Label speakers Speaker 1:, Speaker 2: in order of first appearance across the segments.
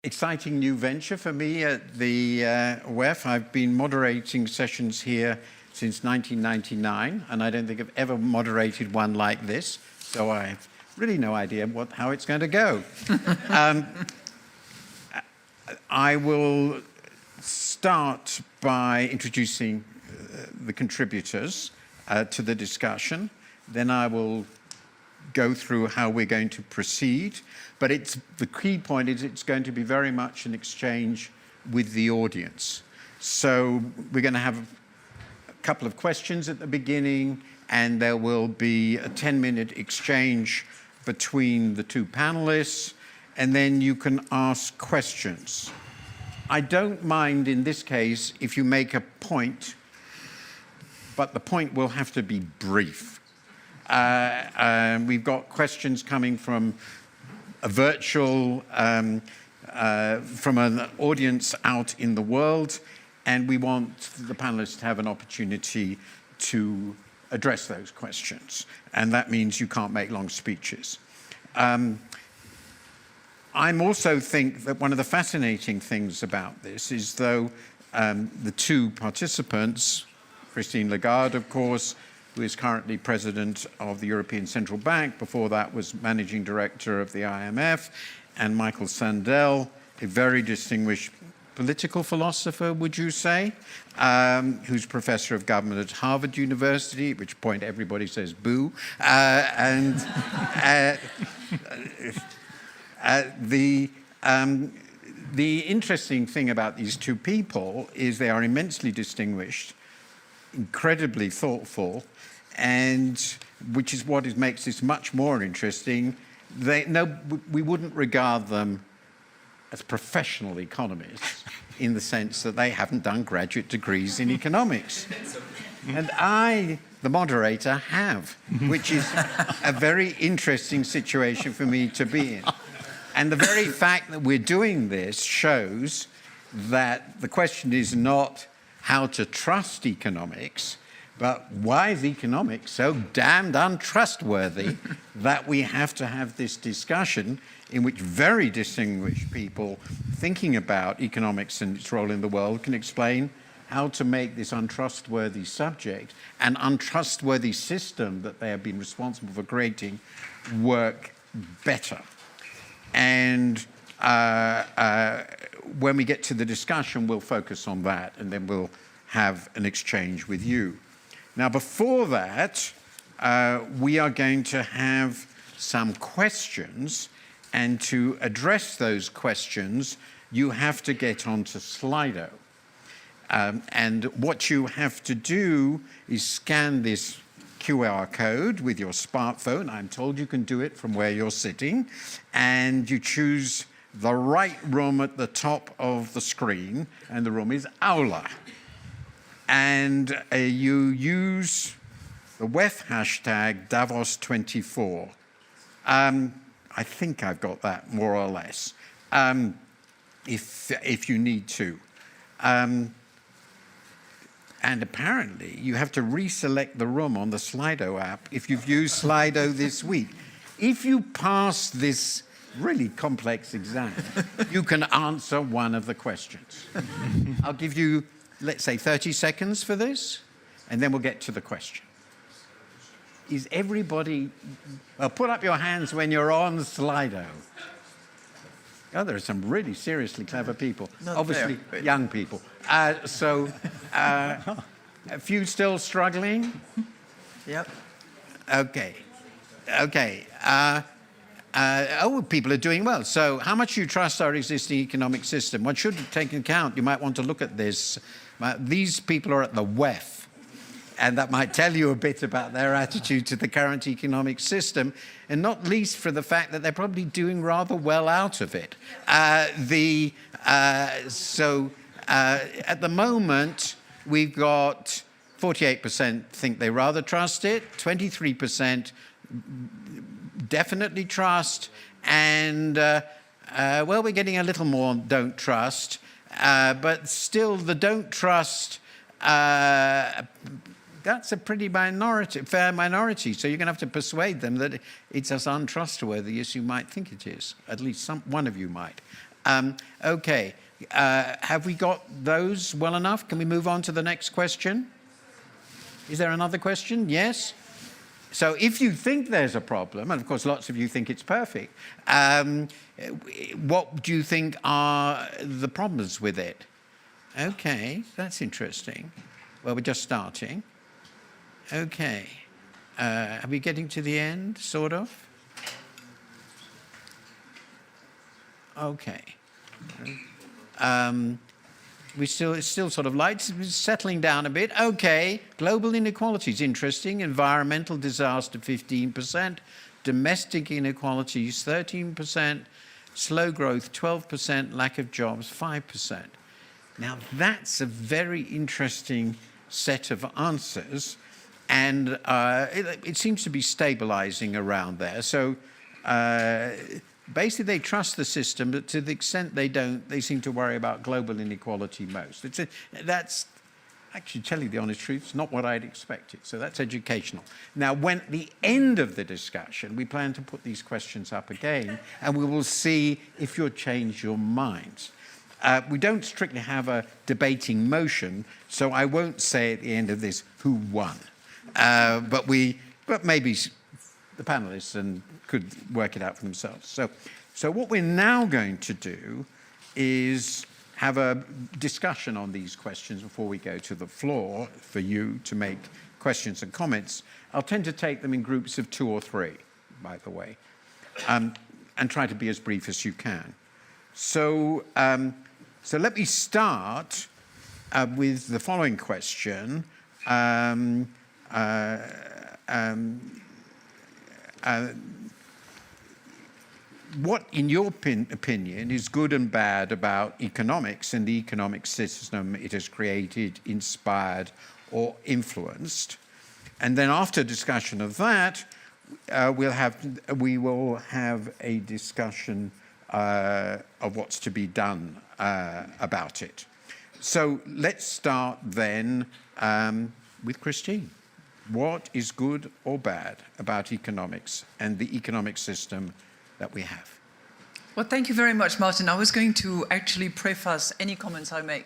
Speaker 1: exciting new venture for me at the WEF. I've been moderating sessions here since 1999, and I don't think I've ever moderated one like this, so I have really no idea how it's going to go. I will start by introducing the contributors to the discussion. Then I will go through how we're going to proceed. But the key point is it's going to be very much an exchange with the audience. So we're going to have a couple of questions at the beginning, and there will be a 10-minute exchange between the two panelists, and then you can ask questions. I don't mind in this case if you make a point, but the point will have to be brief. We've got questions coming from a virtual, from an audience out in the world, and we want the panelists to have an opportunity to address those questions. And that means you can't make long speeches. I also think that one of the fascinating things about this is though the two participants, Christine Lagarde, of course, who is currently president of the European Central Bank, before that was managing director of the IMF, and Michael Sandel, a very distinguished political philosopher, would you say, who's professor of government at Harvard University, at which point everybody says boo. The interesting thing about these two people is they are immensely distinguished, incredibly thoughtful, and which is what makes this much more interesting. We wouldn't regard them as professional economists in the sense that they haven't done graduate degrees in economics. And I, the moderator, have, which is a very interesting situation for me to be in. And the very fact that we're doing this shows that the question is not how to trust economics, but why is economics so damned untrustworthy that we have to have this discussion in which very distinguished people thinking about economics and its role in the world can explain how to make this untrustworthy subject, an untrustworthy system that they have been responsible for creating, work better. And when we get to the discussion, we'll focus on that, and then we'll have an exchange with you. Now, before that, we are going to have some questions, and to address those questions, you have to get onto Slido. And what you have to do is scan this QR code with your smartphone. I'm told you can do it from where you're sitting, and you choose the right room at the top of the screen, and the room is Aula. And you use the WEF hashtag Davos24. I think I've got that more or less, if you need to. And apparently, you have to reselect the room on the Slido app if you've used Slido this week. If you pass this really complex exam, you can answer one of the questions. I'll give you, let's say, 30 seconds for this, and then we'll get to the question. Is everybody... Well, put up your hands when you're on Slido. Oh, there are some really seriously clever people.
Speaker 2: Not
Speaker 1: obviously
Speaker 2: there,
Speaker 1: young people. A few still struggling?
Speaker 2: Yep.
Speaker 1: Okay. People are doing well. So how much do you trust our existing economic system? One should take into account, you might want to look at this. These people are at the WEF, and that might tell you a bit about their attitude to the current economic system, and not least for the fact that they're probably doing rather well out of it. At the moment, we've got 48% think they rather trust it, 23% definitely trust, and well, we're getting a little more don't trust, but still the don't trust, that's a pretty fair minority. So you're going to have to persuade them that it's as untrustworthy as you might think it is. At least one of you might. Okay, have we got those well enough? Can we move on to the next question? Is there another question? Yes? So if you think there's a problem, and of course lots of you think it's perfect, what do you think are the problems with it? Okay, that's interesting. Well, we're just starting. Okay. Are we getting to the end, sort of? Okay. It's still sort of light, settling down a bit. Okay, global inequalities, interesting. Environmental disaster, 15%. Domestic inequalities, 13%. Slow growth, 12%. Lack of jobs, 5%. Now, that's a very interesting set of answers, and it seems to be stabilizing around there. So basically, they trust the system, but to the extent they don't, they seem to worry about global inequality most. That's actually, telling you the honest truth, it's not what I'd expected. So that's educational. Now, when at the end of the discussion, we plan to put these questions up again, and we will see if you'll change your minds. We don't strictly have a debating motion, so I won't say at the end of this who won. But maybe the panelists could work it out for themselves. So what we're now going to do is have a discussion on these questions before we go to the floor for you to make questions and comments. I'll tend to take them in groups of 2 or 3, by the way, and try to be as brief as you can. So let me start with the following question. What, in your opinion, is good and bad about economics and the economic system it has created, inspired, or influenced? And then after discussion of that, we will have a discussion of what's to be done about it. So let's start then with Christine. What is good or bad about economics and the economic system that we have?
Speaker 2: Well, thank you very much, Martin. I was going to actually preface any comments I make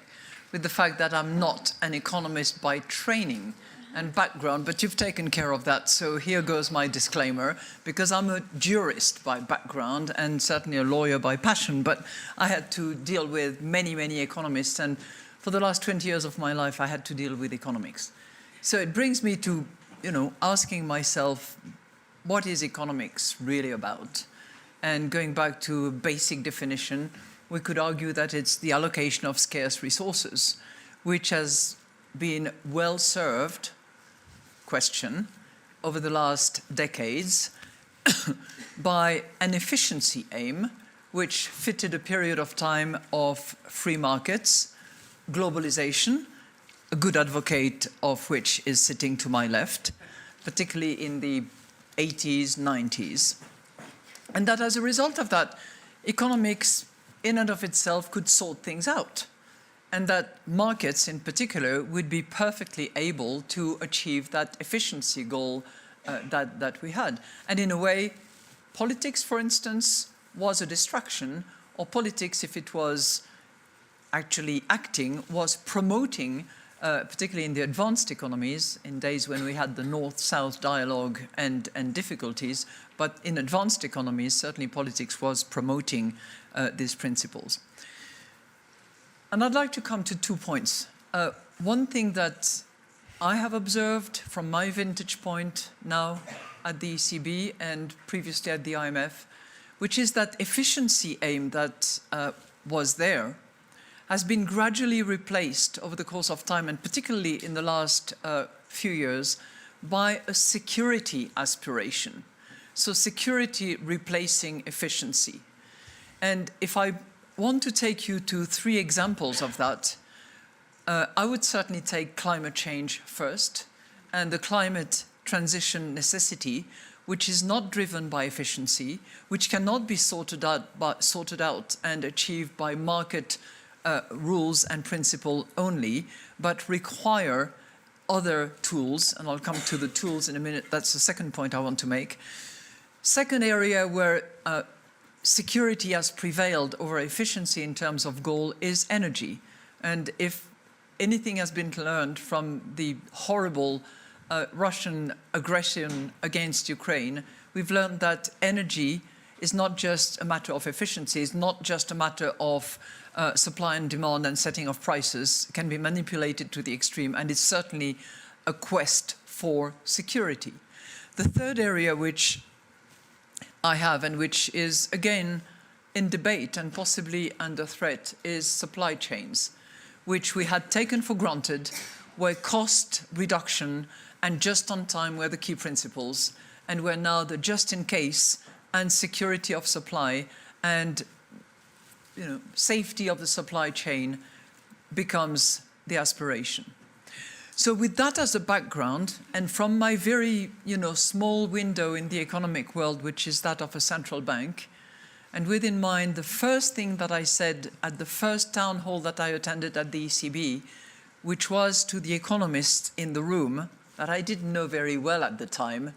Speaker 2: with the fact that I'm not an economist by training and background, but you've taken care of that. So here goes my disclaimer, because I'm a jurist by background and certainly a lawyer by passion, but I had to deal with many, many economists. And for the last 20 years of my life, I had to deal with economics. So it brings me to, asking myself, what is economics really about? And going back to a basic definition, we could argue that it's the allocation of scarce resources, which has been well served question over the last decades by an efficiency aim, which fitted a period of time of free markets, globalization, a good advocate of which is sitting to my left, particularly in the 80s, 90s. And that as a result of that, economics in and of itself could sort things out. And that markets in particular would be perfectly able to achieve that efficiency goal that we had. And in a way, politics, for instance, was a distraction, or politics, if it was actually acting, was promoting, particularly in the advanced economies, in days when we had the North-South dialogue and difficulties, but in advanced economies, certainly politics was promoting these principles. And I'd like to come to 2 points. One thing that I have observed from my vantage point now at the ECB and previously at the IMF, which is that efficiency aim that was there has been gradually replaced over the course of time, and particularly in the last few years, by a security aspiration. So security replacing efficiency. And if I want to take you to 3 examples of that, I would certainly take climate change first, and the climate transition necessity, which is not driven by efficiency, which cannot be sorted out and achieved by market rules and principle only, but require other tools, and I'll come to the tools in a minute. That's the second point I want to make. Second area where security has prevailed over efficiency in terms of goal is energy. And if anything has been learned from the horrible Russian aggression against Ukraine, we've learned that energy is not just a matter of efficiency, it's not just a matter of supply and demand and setting of prices, can be manipulated to the extreme, and it's certainly a quest for security. The third area which I have, and which is again in debate and possibly under threat, is supply chains, which we had taken for granted, where cost reduction and just on time were the key principles, and where now the just in case and security of supply and safety of the supply chain becomes the aspiration. So with that as a background, and from my very small window in the economic world, which is that of a central bank, and with in mind the first thing that I said at the first town hall that I attended at the ECB, which was to the economists in the room, that I didn't know very well at the time,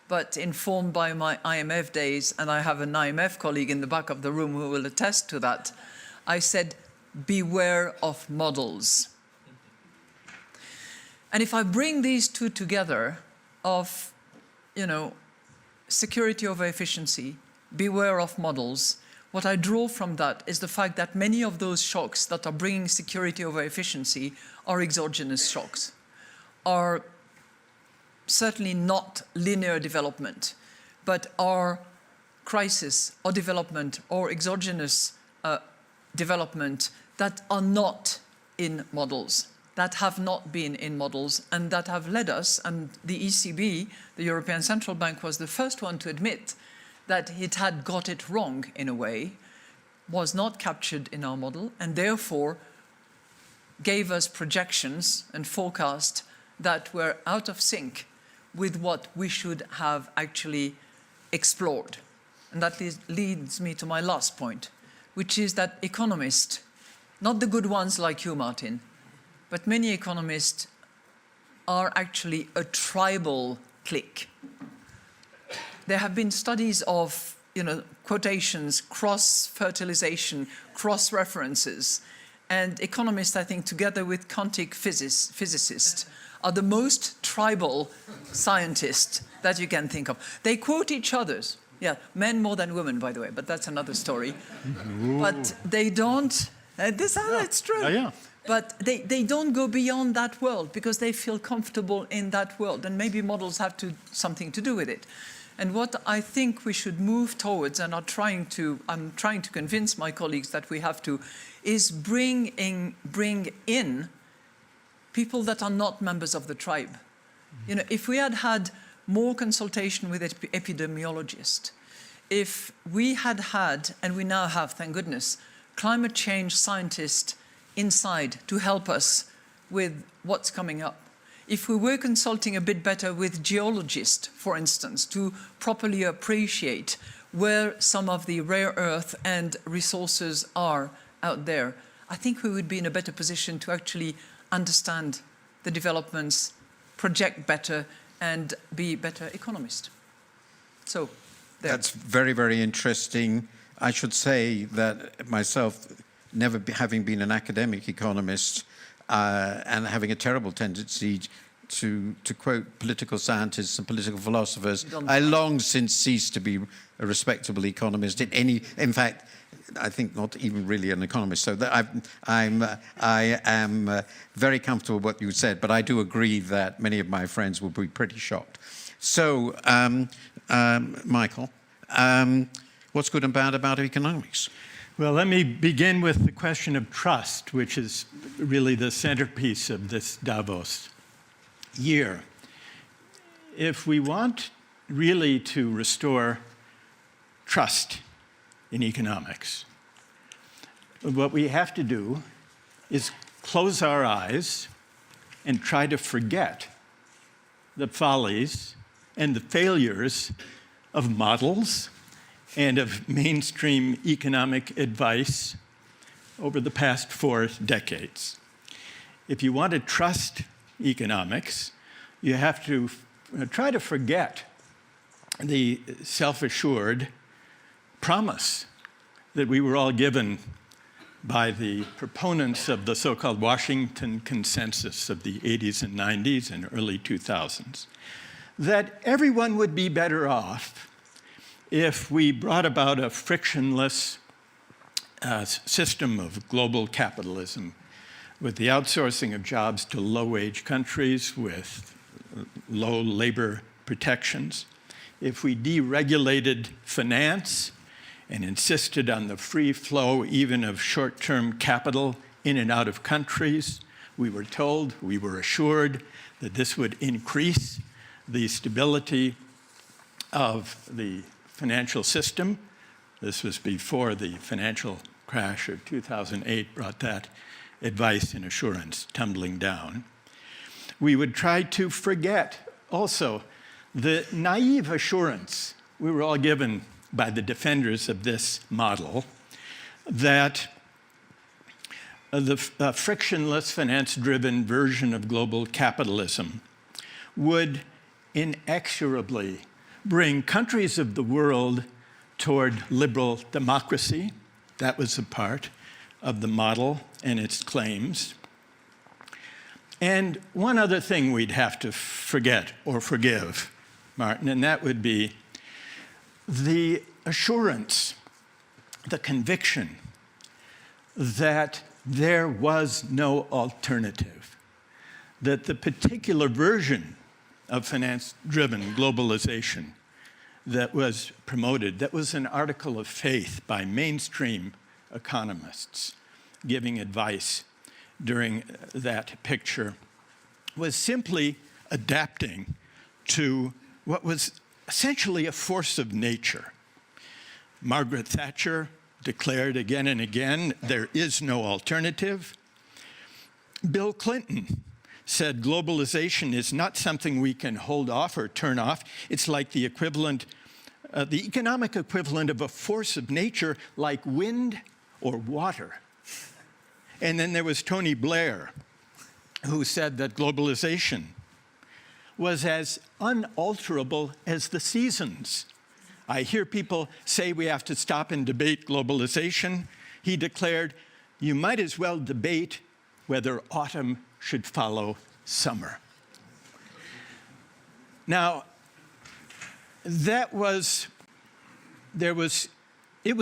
Speaker 2: but informed by my IMF days, and I have an IMF colleague in the back of the room who will attest to that, I said, beware of models. And if I bring these two together of, security over efficiency, beware of models, what I draw from that is the fact that many of those shocks that are bringing security over efficiency are exogenous shocks, are certainly not linear development, but are crisis or development or exogenous development that are not in models, that have not been in models, and that have led us, and the ECB, the European Central Bank, was the first one to admit that it had got it wrong in a way, was not captured in our model, and therefore gave us projections and forecast that were out of sync with what we should have actually explored. And that leads me to my last point, which is that economists, not the good ones like you, Martin, but many economists are actually a tribal clique. There have been studies of, quotations, cross-fertilization, cross-references, and economists, I think, together with quantum physicists, are the most tribal scientists that you can think of. They quote each other's. Yeah, men more than women, by the way, but that's another story.
Speaker 3: Ooh.
Speaker 2: But they don't, it's true.
Speaker 3: Yeah.
Speaker 2: But they don't go beyond that world because they feel comfortable in that world, and maybe models have something to do with it. And what I think we should move towards, and I'm trying to convince my colleagues that we have to, is bring in people that are not members of the tribe. If we had had more consultation with epidemiologists, if we had had, and we now have, thank goodness, climate change scientists inside to help us with what's coming up, if we were consulting a bit better with geologists, for instance, to properly appreciate where some of the rare earth and resources are out there, I think we would be in a better position to actually understand the developments, project better, and be better economists. So, there.
Speaker 1: That's very, very interesting. I should say that myself, having been an academic economist and having a terrible tendency to quote political scientists and political philosophers, I long since ceased to be a respectable economist. In fact, I think not even really an economist. So that I am very comfortable with what you said, but I do agree that many of my friends will be pretty shocked. So, Michael, what's good and bad about economics?
Speaker 3: Well, let me begin with the question of trust, which is really the centerpiece of this Davos year. If we want really to restore trust in economics, what we have to do is close our eyes and try to forget the follies and the failures of models and of mainstream economic advice over the past 4 decades. If you want to trust economics, you have to try to forget the self-assured promise that we were all given by the proponents of the so-called Washington Consensus of the 80s and 90s and early 2000s, that everyone would be better off if we brought about a frictionless system of global capitalism with the outsourcing of jobs to low-wage countries with low labor protections, if we deregulated finance and insisted on the free flow even of short-term capital in and out of countries, we were told, we were assured that this would increase the stability of the financial system. This was before the financial crash of 2008 brought that advice and assurance tumbling down. We would try to forget also the naive assurance we were all given by the defenders of this model that the frictionless, finance-driven version of global capitalism would inexorably bring countries of the world toward liberal democracy. That was a part of the model and its claims. And one other thing we'd have to forget or forgive, Martin, and that would be the assurance, the conviction that there was no alternative, that the particular version of finance-driven globalization that was promoted, that was an article of faith by mainstream economists giving advice during that picture, was simply adapting to what was essentially a force of nature. Margaret Thatcher declared again and again, there is no alternative. Bill Clinton said globalization is not something we can hold off or turn off. It's like the equivalent, the economic equivalent of a force of nature like wind or water. And then there was Tony Blair, who said that globalization was as unalterable as the seasons. I hear people say we have to stop and debate globalization. He declared, you might as well debate whether autumn should follow summer. Now, it was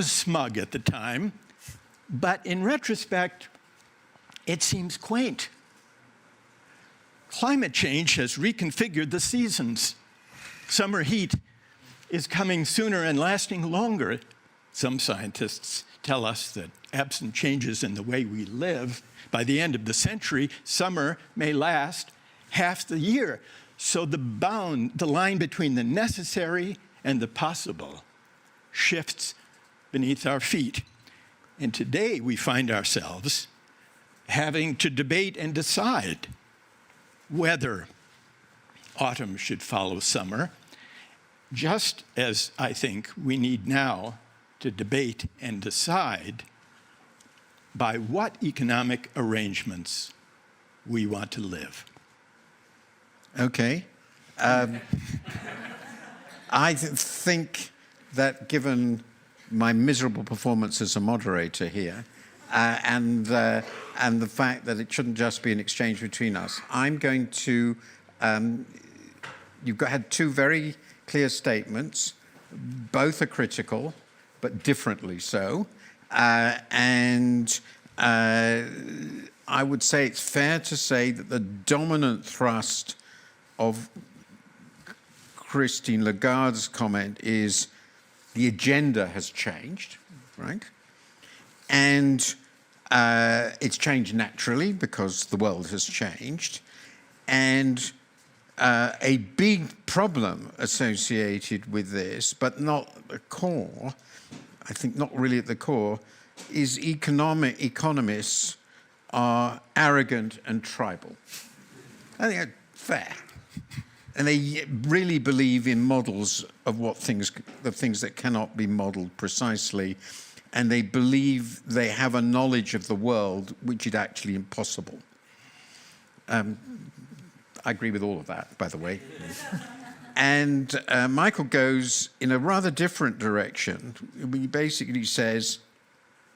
Speaker 3: smug at the time, but in retrospect, it seems quaint. Climate change has reconfigured the seasons. Summer heat is coming sooner and lasting longer. Some scientists tell us that absent changes in the way we live, by the end of the century, summer may last half the year. So the line between the necessary and the possible shifts beneath our feet. And today we find ourselves having to debate and decide whether autumn should follow summer, just as I think we need now to debate and decide by what economic arrangements we want to live.
Speaker 1: Okay. I think that given my miserable performance as a moderator here, and the fact that it shouldn't just be an exchange between us, I'm going to, you've had two very clear statements. Both are critical, but differently so. And I would say it's fair to say that the dominant thrust of Christine Lagarde's comment is the agenda has changed, right? And it's changed naturally because the world has changed. And a big problem associated with this, but not the core, I think not really at the core, is economists are arrogant and tribal. I think that's fair. And they really believe in models of the things that cannot be modeled precisely. And they believe they have a knowledge of the world which is actually impossible. I agree with all of that, by the way. And Michael goes in a rather different direction. He basically says,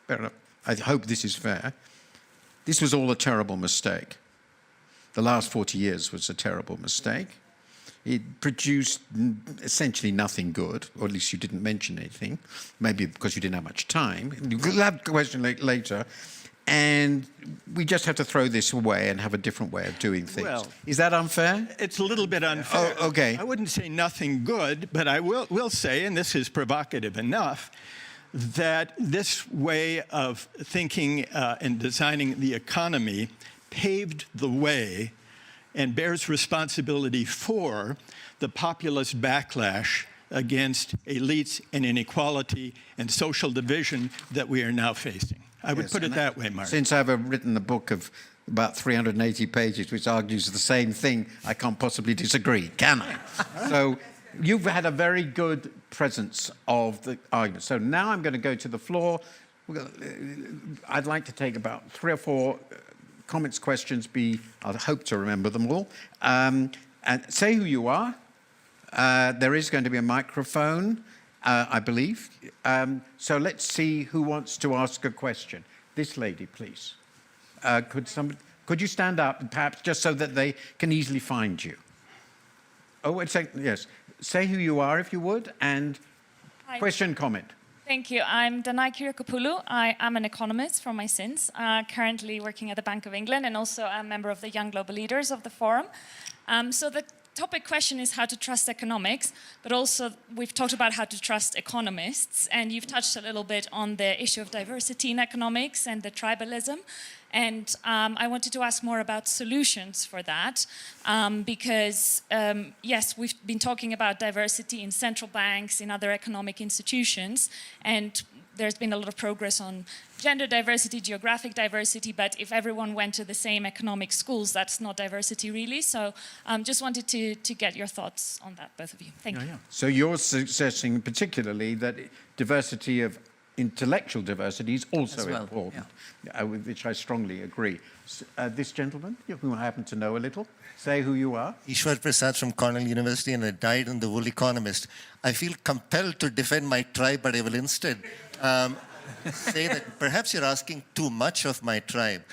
Speaker 1: fair enough. I hope this is fair. This was all a terrible mistake. The last 40 years was a terrible mistake. It produced essentially nothing good, or at least you didn't mention anything, maybe because you didn't have much time. We'll have a question later. And we just have to throw this away and have a different way of doing things.
Speaker 3: Well,
Speaker 1: is that unfair?
Speaker 3: It's a little bit unfair.
Speaker 1: Oh, okay.
Speaker 3: I wouldn't say nothing good, but I will say, and this is provocative enough, that this way of thinking and designing the economy paved the way and bears responsibility for the populist backlash against elites and inequality and social division that we are now facing. I would put it that way, Mark.
Speaker 1: Since I've written a book of about 380 pages, which argues the same thing, I can't possibly disagree, can I? So you've had a very good presence of the argument. So now I'm going to go to the floor. I'd like to take about 3 or 4 comments, questions. I hope to remember them all. And say who you are. There is going to be a microphone, I believe. So let's see who wants to ask a question. This lady, please. Could you stand up, perhaps, just so that they can easily find you? Oh, wait a second. Yes. Say who you are, if you would, and
Speaker 4: Hi.
Speaker 1: question, comment.
Speaker 4: Thank you. I'm Danai Kyriakopoulou. I am an economist from my sins, currently working at the Bank of England and also a member of the Young Global Leaders of the Forum. So the topic question is how to trust economics, but also we've talked about how to trust economists, and you've touched a little bit on the issue of diversity in economics and the tribalism. And I wanted to ask more about solutions for that, because yes, we've been talking about diversity in central banks, in other economic institutions, and there's been a lot of progress on gender diversity, geographic diversity, but if everyone went to the same economic schools, that's not diversity really. So just wanted to get your thoughts on that, both of you. Thank you.
Speaker 1: So you're suggesting particularly that diversity of intellectual diversity is also important, with which I strongly agree. This gentleman, who I happen to know a little, say who you are.
Speaker 5: Ishwar Prasad from Cornell University, and I died in the Wool Economist. I feel compelled to defend my tribe, but I will instead say that perhaps you're asking too much of my tribe.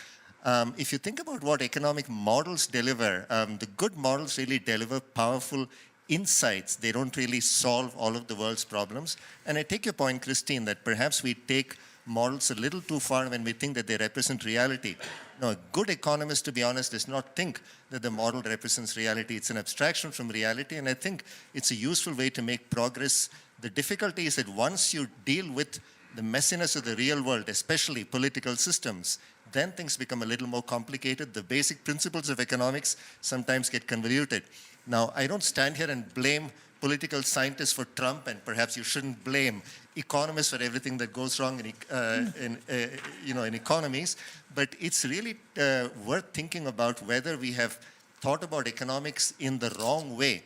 Speaker 5: If you think about what economic models deliver, the good models really deliver powerful insights. They don't really solve all of the world's problems. And I take your point, Christine, that perhaps we take models a little too far when we think that they represent reality. No, a good economist, to be honest, does not think that the model represents reality. It's an abstraction from reality, and I think it's a useful way to make progress. The difficulty is that once you deal with the messiness of the real world, especially political systems, then things become a little more complicated. The basic principles of economics sometimes get convoluted. Now, I don't stand here and blame political scientists for Trump, and perhaps you shouldn't blame economists for everything that goes wrong in economies. But it's really worth thinking about whether we have thought about economics in the wrong way,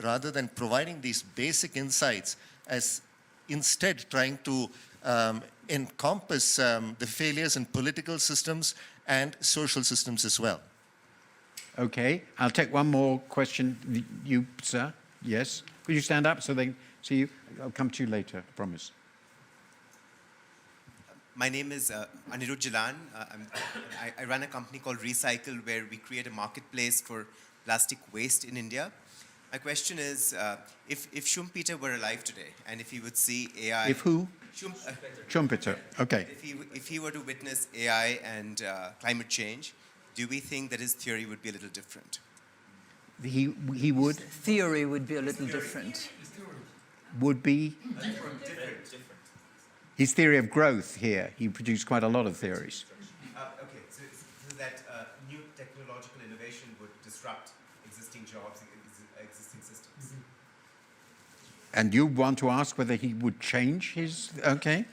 Speaker 5: rather than providing these basic insights as instead trying to encompass the failures in political systems and social systems as well.
Speaker 1: Okay, I'll take one more question. You, sir, yes. Could you stand up so they can see you? I'll come to you later, I promise.
Speaker 6: My name is Anirudh Jalan. I run a company called Recycle, where we create a marketplace for plastic waste in India. My question is, if Schumpeter were alive today, and if he would see AI...
Speaker 1: If who? Schumpeter, okay.
Speaker 6: If he were to witness AI and climate change, do we think that his theory would be a little different?
Speaker 1: He would?
Speaker 2: Theory would be a little different.
Speaker 1: Would be?
Speaker 6: Different.
Speaker 1: His theory of growth here, he produced quite a lot of theories.
Speaker 6: Okay, so that new technological innovation would disrupt existing jobs, existing systems.
Speaker 1: And you want to ask whether he would change his, okay.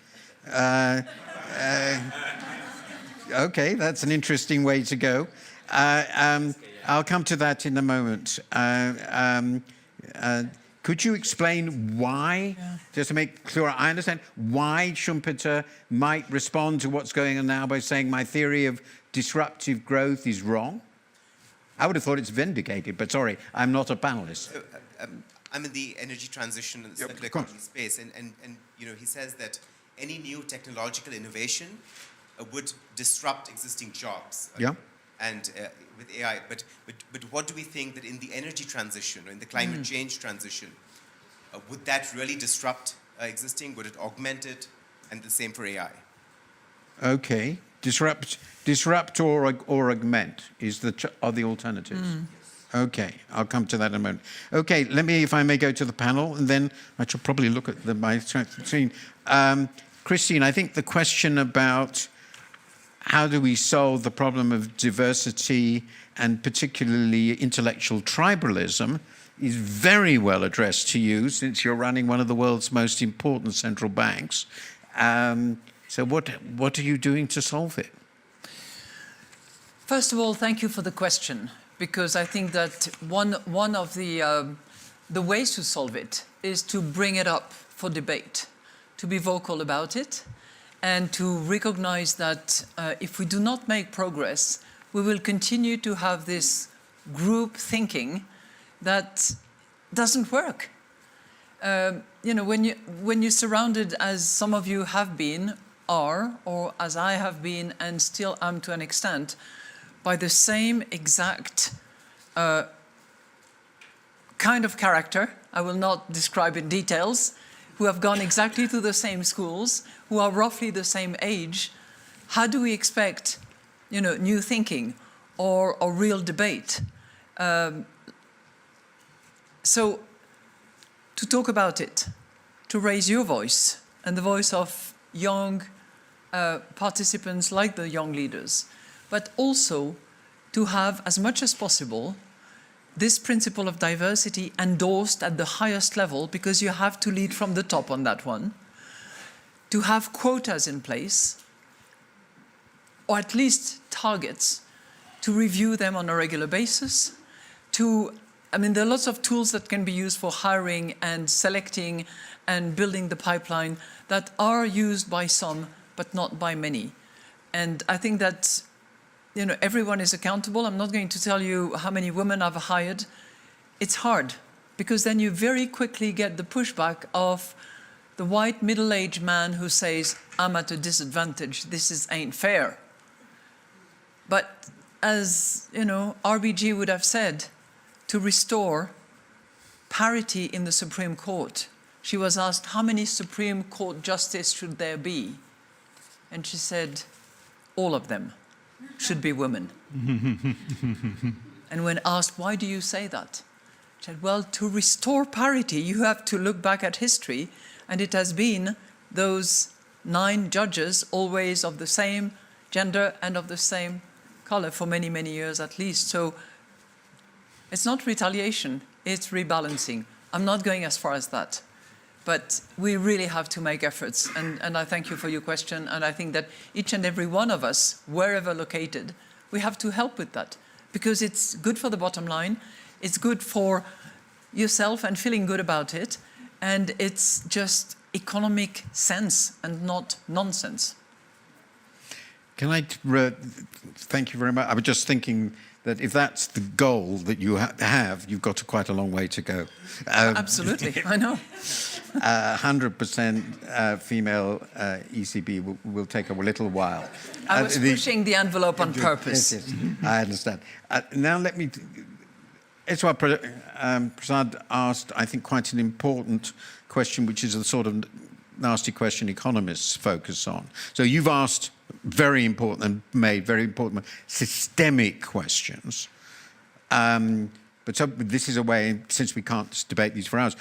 Speaker 1: Okay, that's an interesting way to go. I'll come to that in a moment. Could you explain why, just to make clear, I understand, why Schumpeter might respond to what's going on now by saying my theory of disruptive growth is wrong? I would have thought it's vindicated, but sorry, I'm not a panelist.
Speaker 6: I'm in the energy transition and circular economy space, and he says that any new technological innovation would disrupt existing jobs.
Speaker 1: Yeah.
Speaker 6: And with AI, but what do we think that in the energy transition or in the climate change transition, would that really disrupt existing? Would it augment it? And the same for AI.
Speaker 1: Okay. Disrupt or augment are the alternatives. Okay, I'll come to that in a moment. Okay, let me, if I may, go to the panel, and then I should probably look at my screen. Christine, I think the question about how do we solve the problem of diversity and particularly intellectual tribalism is very well addressed to you, since you're running one of the world's most important central banks. So what are you doing to solve it?
Speaker 2: First of all, thank you for the question, because I think that one of the ways to solve it is to bring it up for debate, to be vocal about it, and to recognize that if we do not make progress, we will continue to have this group thinking that doesn't work. You know, when you're surrounded, as some of you have been, or as I have been and still am to an extent, by the same exact kind of character, I will not describe in details, who have gone exactly to the same schools, who are roughly the same age, how do we expect, you know, new thinking or real debate? So to talk about it, to raise your voice and the voice of young participants like the young leaders, but also to have, as much as possible, this principle of diversity endorsed at the highest level, because you have to lead from the top on that one, to have quotas in place, or at least targets, to review them on a regular basis, I mean, there are lots of tools that can be used for hiring and selecting and building the pipeline that are used by some, but not by many. And I think that, you know, everyone is accountable. I'm not going to tell you how many women I've hired. It's hard, because then you very quickly get the pushback of the white middle-aged man who says, I'm at a disadvantage, this ain't fair. But as, you know, RBG would have said, to restore parity in the Supreme Court, she was asked, how many Supreme Court justices should there be? And she said, all of them should be women. And when asked, why do you say that? She said, well, to restore parity, you have to look back at history, and it has been those 9 judges, always of the same gender and of the same color for many, many years at least. So it's not retaliation, it's rebalancing. I'm not going as far as that. But we really have to make efforts, and I thank you for your question, and I think that each and every one of us, wherever located, we have to help with that, because it's good for the bottom line, it's good for yourself and feeling good about it, and it's just economic sense and not nonsense.
Speaker 1: Can I thank you very much. I was just thinking that if that's the goal that you have, you've got quite a long way to go.
Speaker 2: Absolutely, I know.
Speaker 1: 100% female ECB will take a little while.
Speaker 2: I was pushing the envelope on purpose.
Speaker 1: Yes, I understand. Now let me... It's what Prasad asked, I think, quite an important question, which is the sort of nasty question economists focus on. So you've asked very important and made very important systemic questions. But this is a way, since we can't debate these for hours,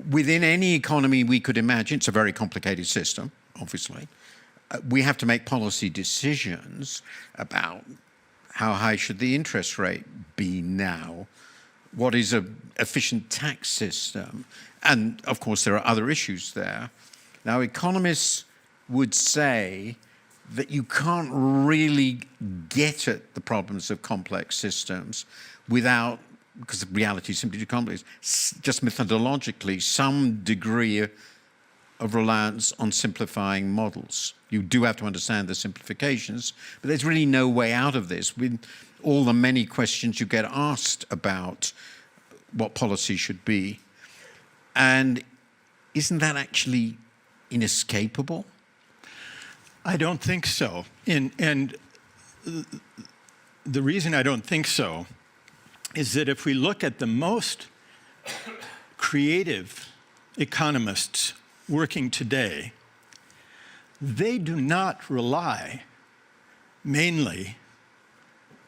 Speaker 1: within any economy we could imagine, it's a very complicated system, obviously, we have to make policy decisions about how high should the interest rate be now, what is an efficient tax system, and of course there are other issues there. Now economists would say that you can't really get at the problems of complex systems without, because the reality is simply too complex, just methodologically, some degree of reliance on simplifying models. You do have to understand the simplifications, but there's really no way out of this with all the many questions you get asked about what policy should be. And isn't that actually inescapable?
Speaker 3: I don't think so. And the reason I don't think so is that if we look at the most creative economists working today, they do not rely mainly,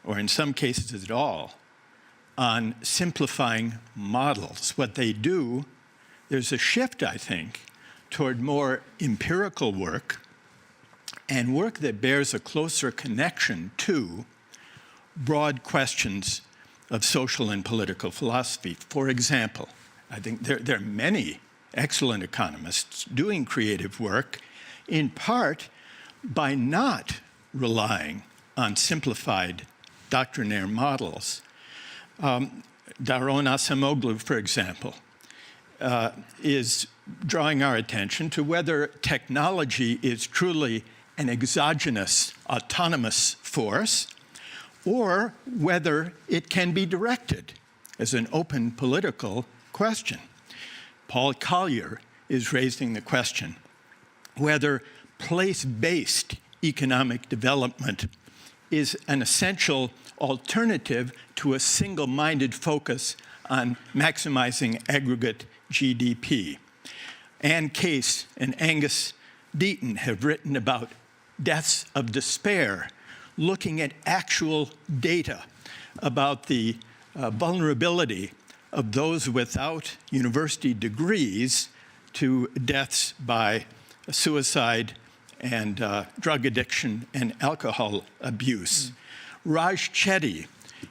Speaker 3: or in some cases at all, on simplifying models. What they do, there's a shift, I think, toward more empirical work and work that bears a closer connection to broad questions of social and political philosophy. For example, I think there are many excellent economists doing creative work, in part by not relying on simplified doctrinaire models. Daron Acemoglu, for example, is drawing our attention to whether technology is truly an exogenous, autonomous force, or whether it can be directed as an open political question. Paul Collier is raising the question whether place-based economic development is an essential alternative to a single-minded focus on maximizing aggregate GDP. Ann Case and Angus Deaton have written about deaths of despair, looking at actual data about the vulnerability of those without university degrees to deaths by suicide and drug addiction and alcohol abuse. Raj Chetty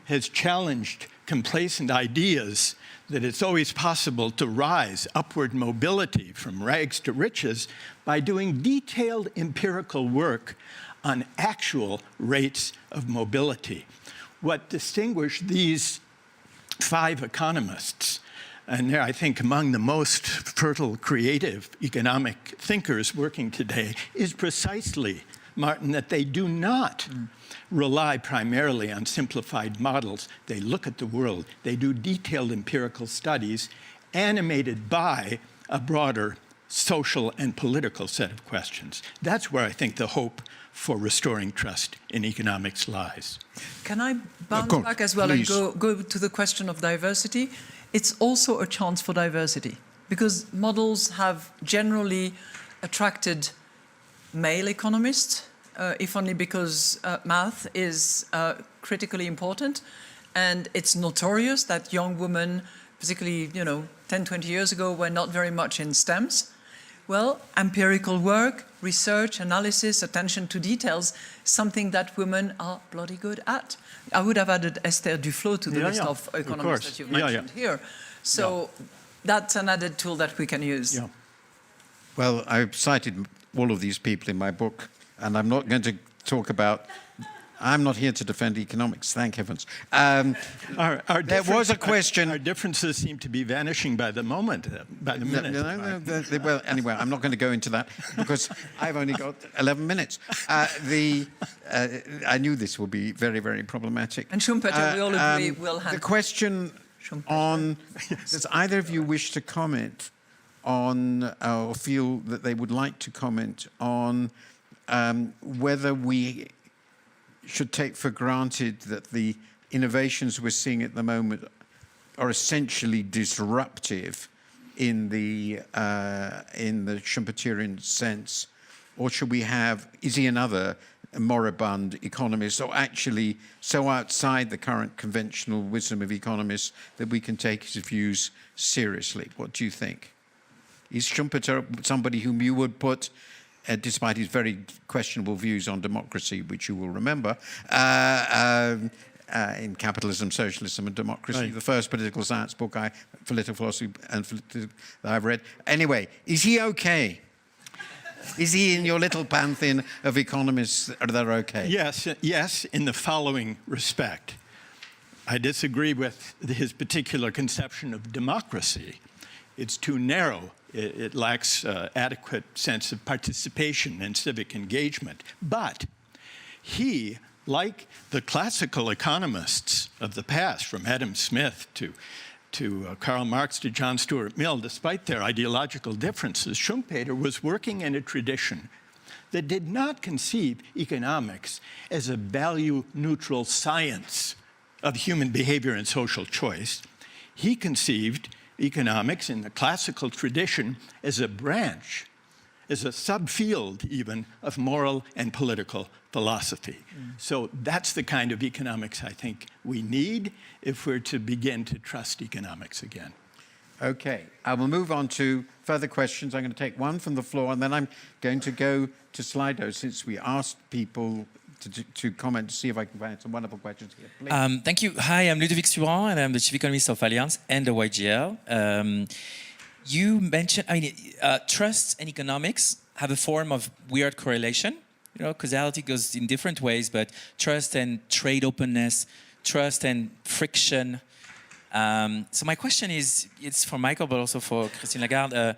Speaker 3: has challenged complacent ideas that it's always possible to rise upward mobility from rags to riches by doing detailed empirical work on actual rates of mobility. What distinguished these 5 economists, and they're, I think, among the most fertile, creative economic thinkers working today, is precisely, Martin, that they do not rely primarily on simplified models. They look at the world. They do detailed empirical studies animated by a broader social and political set of questions. That's where I think the hope for restoring trust in economics lies.
Speaker 2: Can I bounce back as well
Speaker 1: please.
Speaker 2: and go to the question of diversity? It's also a chance for diversity because models have generally attracted male economists, if only because math is critically important. And it's notorious that young women, particularly 10, 20 years ago, were not very much in STEMs. Well, empirical work, research, analysis, attention to details, something that women are bloody good at. I would have added Esther Duflo to the list of economists that you've mentioned here. So that's an added tool that we can use.
Speaker 3: Yeah.
Speaker 1: Well, I've cited all of these people in my book, and I'm not going to talk about. I'm not here to defend economics, thank heavens. There was a question.
Speaker 3: Our differences seem to be vanishing by the moment, by the minute.
Speaker 1: Well, anyway, I'm not going to go into that because I've only got 11 minutes. I knew this would be very, very problematic.
Speaker 2: And Schumpeter, we all agree, will handle.
Speaker 1: The question on, does either of you wish to comment on, or feel that they would like to comment on whether we should take for granted that the innovations we're seeing at the moment are essentially disruptive in the Schumpeterian sense, or should we have, is he another moribund economist, or actually so outside the current conventional wisdom of economists that we can take his views seriously? What do you think? Is Schumpeter somebody whom you would put, despite his very questionable views on democracy, which you will remember, in Capitalism, Socialism and Democracy,
Speaker 3: right.
Speaker 1: The first political science book, political philosophy, that I've read. Anyway, is he okay? Is he in your little pantheon of economists that are okay?
Speaker 3: Yes, in the following respect. I disagree with his particular conception of democracy. It's too narrow. It lacks adequate sense of participation and civic engagement. But he, like the classical economists of the past, from Adam Smith to to Karl Marx, to John Stuart Mill, despite their ideological differences, Schumpeter was working in a tradition that did not conceive economics as a value-neutral science of human behavior and social choice. He conceived economics in the classical tradition as a branch, as a subfield even, of moral and political philosophy. So that's the kind of economics I think we need if we're to begin to trust economics again.
Speaker 1: Okay, I will move on to further questions. I'm going to take one from the floor, and then I'm going to go to Slido, since we asked people to comment to see if I can find some wonderful questions here. Please.
Speaker 7: Thank you. Hi, I'm Ludovic Suran, and I'm the Chief Economist of Allianz and the YGL. You mentioned, trust and economics have a form of weird correlation. You know, causality goes in different ways, but trust and trade openness, trust and friction. So my question is, it's for Michael, but also for Christine Lagarde.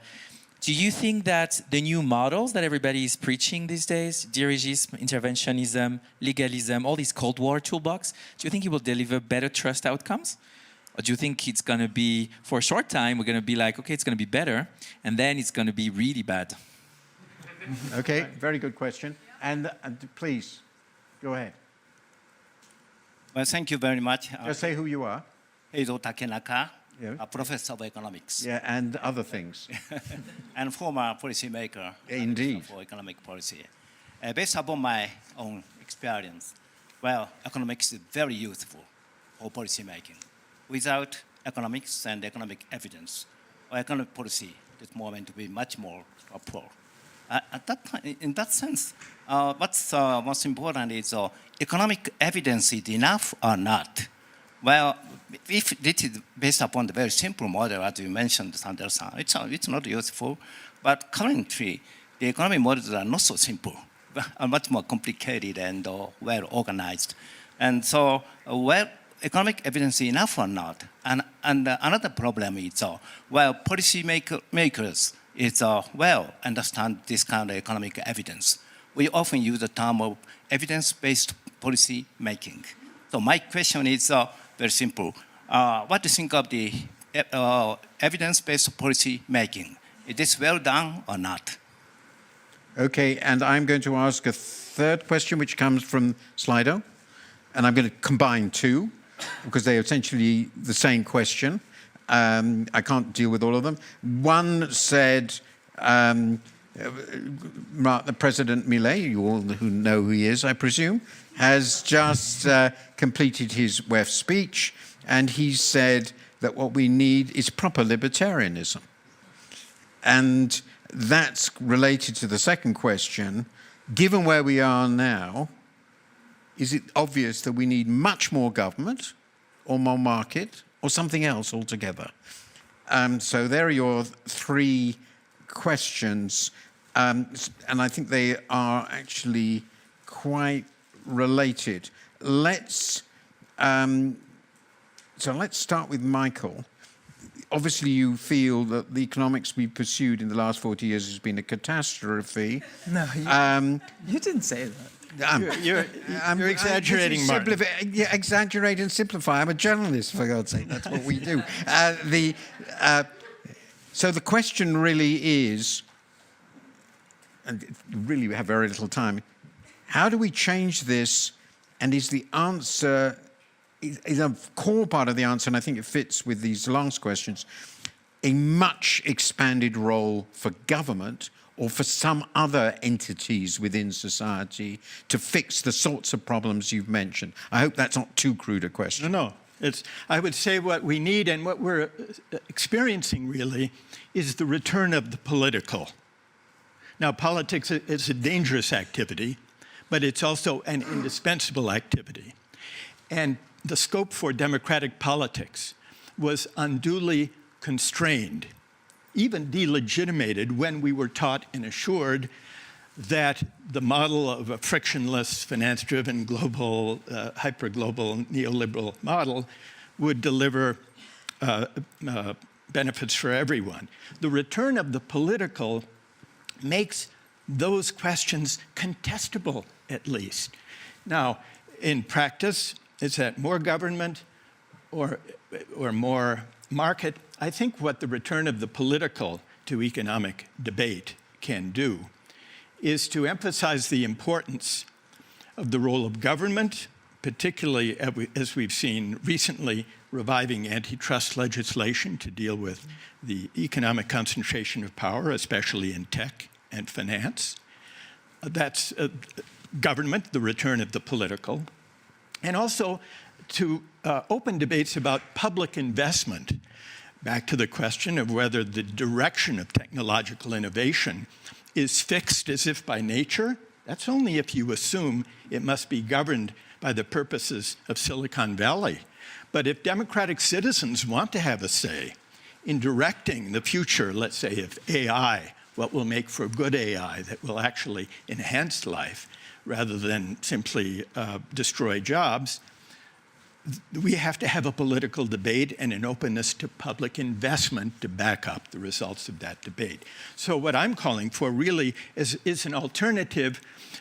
Speaker 7: Do you think that the new models that everybody is preaching these days, dirigism, interventionism, legalism, all these Cold War toolbox, do you think it will deliver better trust outcomes? Or do you think it's going to be, for a short time, we're going to be like, okay, it's going to be better, and then it's going to be really bad?
Speaker 1: Okay, very good question. And please, go ahead.
Speaker 8: Well, thank you very much.
Speaker 1: Just say who you are.
Speaker 8: Heizo Takenaka,
Speaker 1: Yeah.
Speaker 8: a professor of economics.
Speaker 1: Yeah, and other things.
Speaker 8: And former policymaker.
Speaker 1: Indeed.
Speaker 8: For economic policy. Based upon my own experience, well, economics is very useful for policy making. Without economics and economic evidence, or economic policy is more meant to be much more poor. In that sense, what's most important is economic evidence is enough or not. Well, if this is based upon the very simple model, as you mentioned, Sandel-san, it's not useful. But currently, the economic models are not so simple, are much more complicated and well organized. And so, well, economic evidence is enough or not? And another problem is, well, policy makers is well understand this kind of economic evidence. We often use the term of evidence-based policy making. So my question is very simple. What do you think of the evidence-based policy making? Is this well done or not?
Speaker 1: Okay, and I'm going to ask a third question, which comes from Slido. And I'm going to combine two, because they're essentially the same question. I can't deal with all of them. One said, President Millet, you all who know who he is, I presume, has just completed his WEF speech, and he said that what we need is proper libertarianism. And that's related to the second question. Given where we are now, is it obvious that we need much more government, or more market, or something else altogether? So there are your three questions, and I think they are actually quite related. Let's start with Michael. Obviously, you feel that the economics we've pursued in the last 40 years has been a catastrophe.
Speaker 2: No, you didn't say that.
Speaker 3: You're exaggerating, Martin.
Speaker 1: Yeah, exaggerate and simplify. I'm a journalist, for God's sake. That's what we do. So the question really is, and really we have very little time, how do we change this? And is the answer, is a core part of the answer, and I think it fits with these last questions, a much expanded role for government or for some other entities within society to fix the sorts of problems you've mentioned? I hope that's not too crude a question.
Speaker 3: No. I would say what we need and what we're experiencing really is the return of the political. Now, politics is a dangerous activity, but it's also an indispensable activity. And the scope for democratic politics was unduly constrained, even delegitimated, when we were taught and assured that the model of a frictionless, finance-driven, global, hyper-global neoliberal model would deliver benefits for everyone. The return of the political makes those questions contestable, at least. Now, in practice, is that more government or more market, I think what the return of the political to economic debate can do is to emphasize the importance of the role of government, particularly as we've seen recently, reviving antitrust legislation to deal with the economic concentration of power, especially in tech and finance. That's government, the return of the political, and also to open debates about public investment. Back to the question of whether the direction of technological innovation is fixed as if by nature. That's only if you assume it must be governed by the purposes of Silicon Valley. But if democratic citizens want to have a say in directing the future, let's say, of AI, what will make for good AI that will actually enhance life rather than simply destroy jobs, we have to have a political debate and an openness to public investment to back up the results of that debate. So what I'm calling for really is an alternative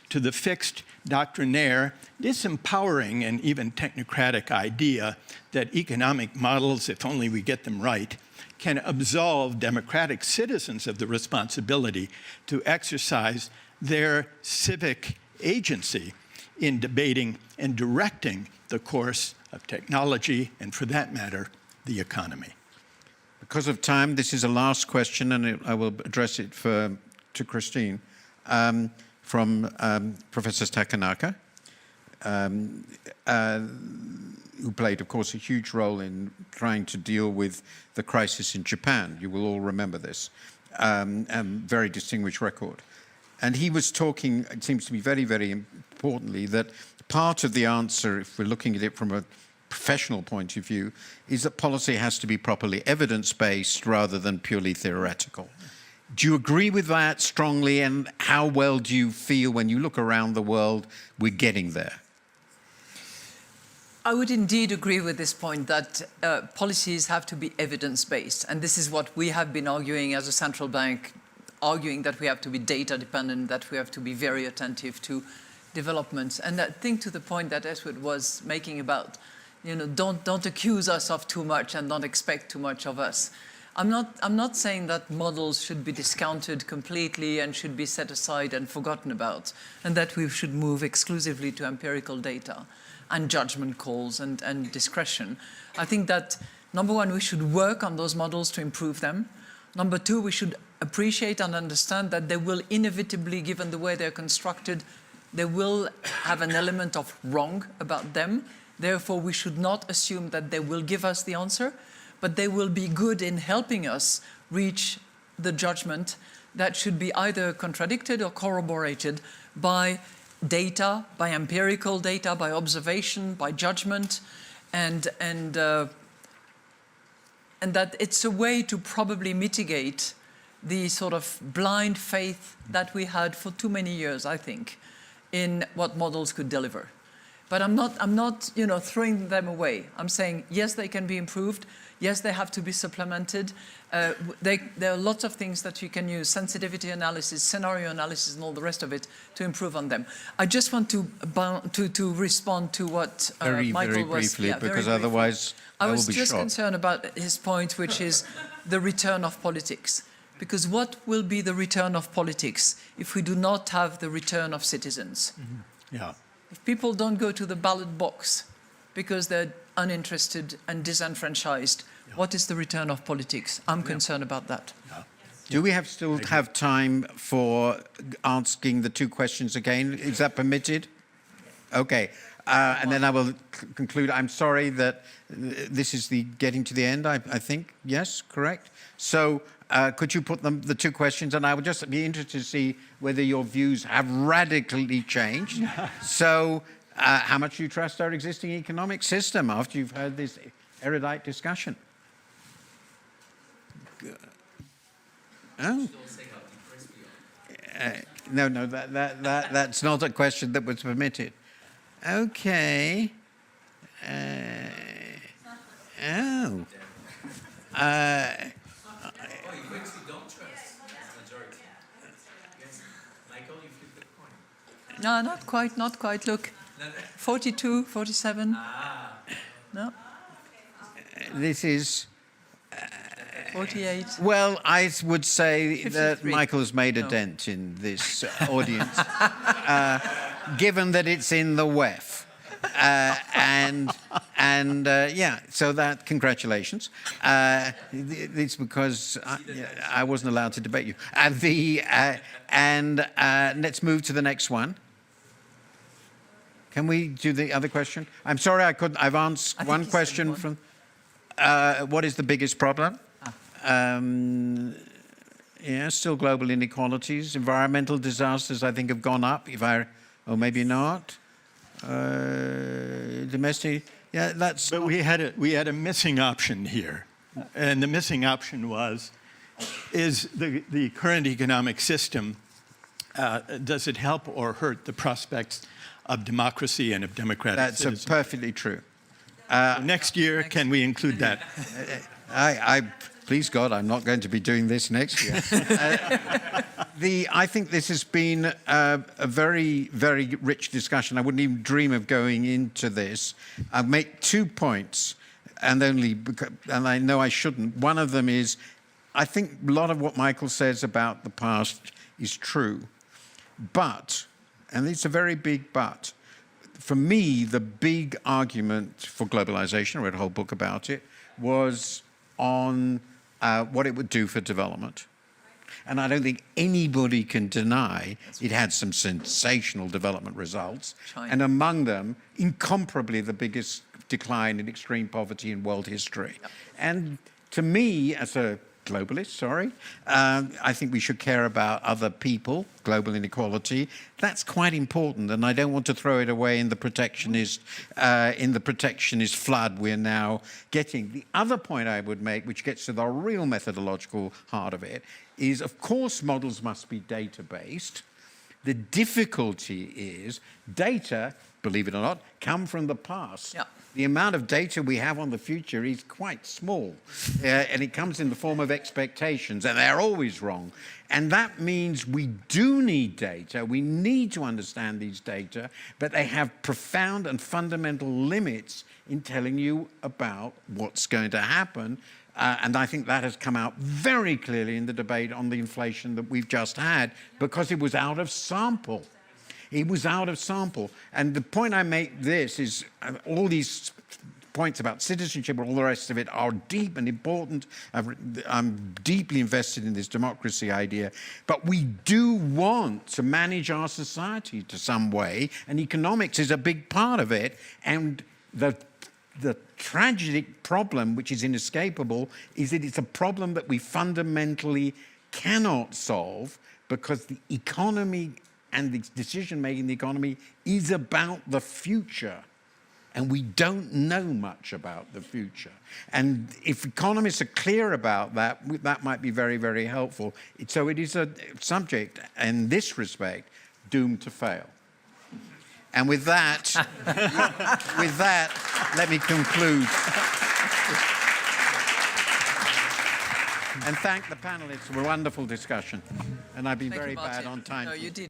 Speaker 3: to the fixed doctrinaire, disempowering and even technocratic idea that economic models, if only we get them right, can absolve democratic citizens of the responsibility to exercise their civic agency in debating and directing the course of technology, and for that matter, the economy.
Speaker 1: Because of time, this is a last question, and I will address it to Christine, from Professor Takanaka, who played, of course, a huge role in trying to deal with the crisis in Japan. You will all remember this. Very distinguished record. And he was talking, it seems to me very, very importantly, that part of the answer, if we're looking at it from a professional point of view, is that policy has to be properly evidence-based rather than purely theoretical. Do you agree with that strongly, and how well do you feel when you look around the world we're getting there?
Speaker 2: I would indeed agree with this point that policies have to be evidence-based, and this is what we have been arguing as a central bank, arguing that we have to be data-dependent, that we have to be very attentive to developments. And I think to the point that Edward was making about, you know, don't accuse us of too much and don't expect too much of us. I'm not saying that models should be discounted completely and should be set aside and forgotten about, and that we should move exclusively to empirical data and judgment calls and discretion. I think that, number one, we should work on those models to improve them. Number two, we should appreciate and understand that they will inevitably, given the way they're constructed, they will have an element of wrong about them. Therefore, we should not assume that they will give us the answer, but they will be good in helping us reach the judgment that should be either contradicted or corroborated by data, by empirical data, by observation, by judgment, and that it's a way to probably mitigate the sort of blind faith that we had for too many years, I think, in what models could deliver. But I'm not, you know, throwing them away. I'm saying, yes, they can be improved. Yes, they have to be supplemented. There are lots of things that you can use, sensitivity analysis, scenario analysis, and all the rest of it to improve on them. I just want to respond to what Michael
Speaker 1: very
Speaker 2: was...
Speaker 1: briefly,
Speaker 2: yeah,
Speaker 1: because
Speaker 2: very briefly.
Speaker 1: otherwise I will be
Speaker 2: was just
Speaker 1: shot.
Speaker 2: concerned about his point, which is the return of politics. Because what will be the return of politics if we do not have the return of citizens?
Speaker 3: Mm-hmm. Yeah.
Speaker 2: If people don't go to the ballot box because they're uninterested and disenfranchised, what is the return of politics? I'm concerned about that.
Speaker 3: Yeah.
Speaker 1: Do we still have time for asking the two questions again? Is that permitted? Okay. And then I will conclude. I'm sorry that this is getting to the end, I think. Yes, correct? So could you put the two questions? And I would just be interested to see whether your views have radically changed. So how much do you trust our existing economic system after you've heard this erudite discussion? Oh. No, that's not a question that was permitted. Okay. Oh.
Speaker 2: No, not quite. Look, 42, 47. No.
Speaker 1: This is
Speaker 2: 48.
Speaker 1: Well, I would say that
Speaker 2: 53.
Speaker 1: Michael's made a
Speaker 2: No.
Speaker 1: dent in this audience, given that it's in the WEF. Yeah, so that, congratulations. It's because I wasn't allowed to debate you. Let's move to the next one. Can we do the other question? I'm sorry I couldn't. I've answered one question from. What is the biggest problem? Yeah, still global inequalities. Environmental disasters, I think, have gone up. Or maybe not. Domestic, yeah, that's.
Speaker 3: But we had a missing option here, and the missing option is the current economic system, does it help or hurt the prospects of democracy and of democratic citizens?
Speaker 1: That's perfectly true.
Speaker 3: Next year, can we include that?
Speaker 1: Please God, I'm not going to be doing this next year. I think this has been a very, very rich discussion. I wouldn't even dream of going into this. I'll make 2 points, and I know I shouldn't. One of them is, I think a lot of what Michael says about the past is true. But, and it's a very big but, for me, the big argument for globalization, I read a whole book about it, was on what it would do for development. And I don't think anybody can deny it had some sensational development results.
Speaker 2: China.
Speaker 1: And among them, incomparably the biggest decline in extreme poverty in world history.
Speaker 2: Yep.
Speaker 1: And to me, as a globalist, I think we should care about other people, global inequality. That's quite important, and I don't want to throw it away in the protectionist flood we're now getting. The other point I would make, which gets to the real methodological heart of it, is of course models must be data-based. The difficulty is data, believe it or not, come from the past.
Speaker 2: Yeah.
Speaker 1: The amount of data we have on the future is quite small, and it comes in the form of expectations, and they're always wrong. And that means we do need data. We need to understand these data, but they have profound and fundamental limits in telling you about what's going to happen. And I think that has come out very clearly in the debate on the inflation that we've just had, because it was out of sample. It was out of sample. And the point I make this is all these points about citizenship and all the rest of it are deep and important. I'm deeply invested in this democracy idea. But we do want to manage our society to some way, and economics is a big part of it. And the tragic problem, which is inescapable, is that it's a problem that we fundamentally cannot solve, because the economy and the decision-making in the economy is about the future. And we don't know much about the future. And if economists are clear about that, that might be very, very helpful. So it is a subject, in this respect, doomed to fail. And with that, let me conclude. And thank the panelists for a wonderful discussion. And I've been
Speaker 2: Thank
Speaker 1: very
Speaker 2: you,
Speaker 1: bad
Speaker 2: Martin.
Speaker 1: on time.
Speaker 2: No, you did.